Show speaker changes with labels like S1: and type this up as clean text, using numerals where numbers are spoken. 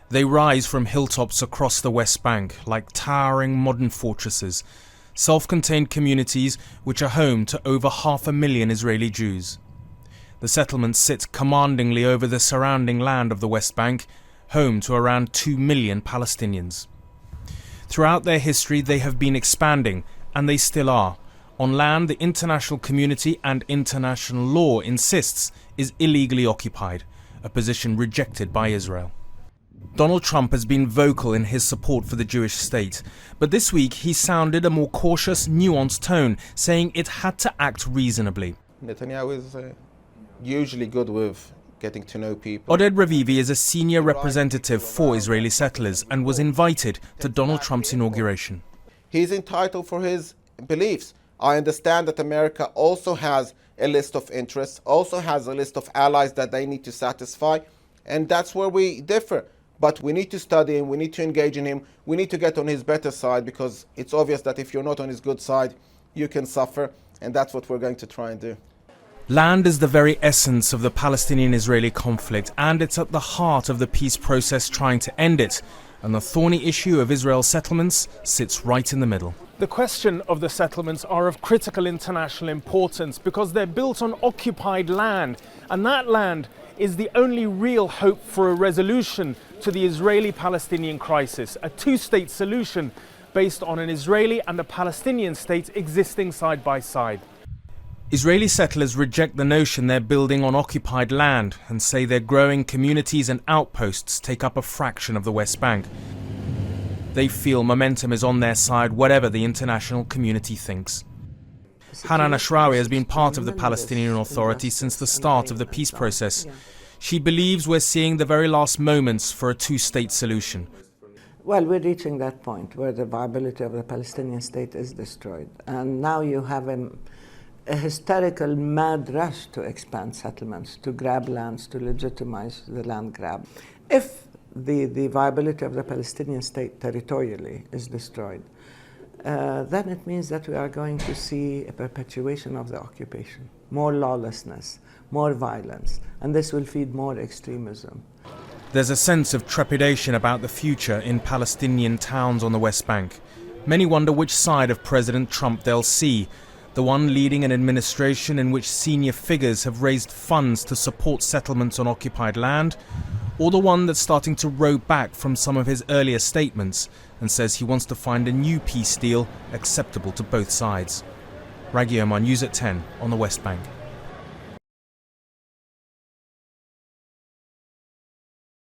S1: They rise from hilltops across the West Bank like towering modern fortresses, self-contained communities which are home to over 500,000 Israeli Jews. The settlements sit commandingly over the surrounding land of the West Bank, home to around 2 million Palestinians. Throughout their history they have been expanding, and they still are, on land the international community and international law insists is illegally occupied, a position rejected by Israel. Donald Trump has been vocal in his support for the Jewish state, but this week he sounded a more cautious, nuanced tone, saying it had to act reasonably.
S2: Netanyahu is usually good with getting to know people.
S1: Oded Ravivi is a senior representative for Israeli settlers and was invited to Donald Trump's inauguration.
S2: He's entitled for his beliefs. I understand that America also has a list of interests, also has a list of allies that they need to satisfy, and that's where we differ. But we need to study him, we need to engage in him, we need to get on his better side, because it's obvious that if you're not on his good side, you can suffer, and that's what we're going to try and do.
S1: Land is the very essence of the Palestinian-Israeli conflict, and it's at the heart of the peace process trying to end it. And the thorny issue of Israel's settlements sits right in the middle. The question of the settlements are of critical international importance because they're built on occupied land, and that land is the only real hope for a resolution to the Israeli-Palestinian crisis, a two-state solution based on an Israeli and a Palestinian state existing side by side. Israeli settlers reject the notion they're building on occupied land and say their growing communities and outposts take up a fraction of the West Bank. They feel momentum is on their side, whatever the international community thinks. Hanan Ashrawi has been part of the Palestinian Authority since the start of the peace process. She believes we're seeing the very last moments for a two-state solution.
S3: Well, we're reaching that point where the viability of the Palestinian state is destroyed. And now you have a hysterical mad rush to expand settlements, to grab lands, to legitimize the land grab. If the viability of the Palestinian state territorially is destroyed, then it means that we are going to see a perpetuation of the occupation, more lawlessness, more violence, and this will feed more extremism.
S1: There's a sense of trepidation about the future in Palestinian towns on the West Bank. Many wonder which side of President Trump they'll see, the one leading an administration in which senior figures have raised funds to support settlements on occupied land, or the one that's starting to row back from some of his earlier statements and says he wants to find a new peace deal acceptable to both sides. Raghi Omar, News at 10 on the West Bank.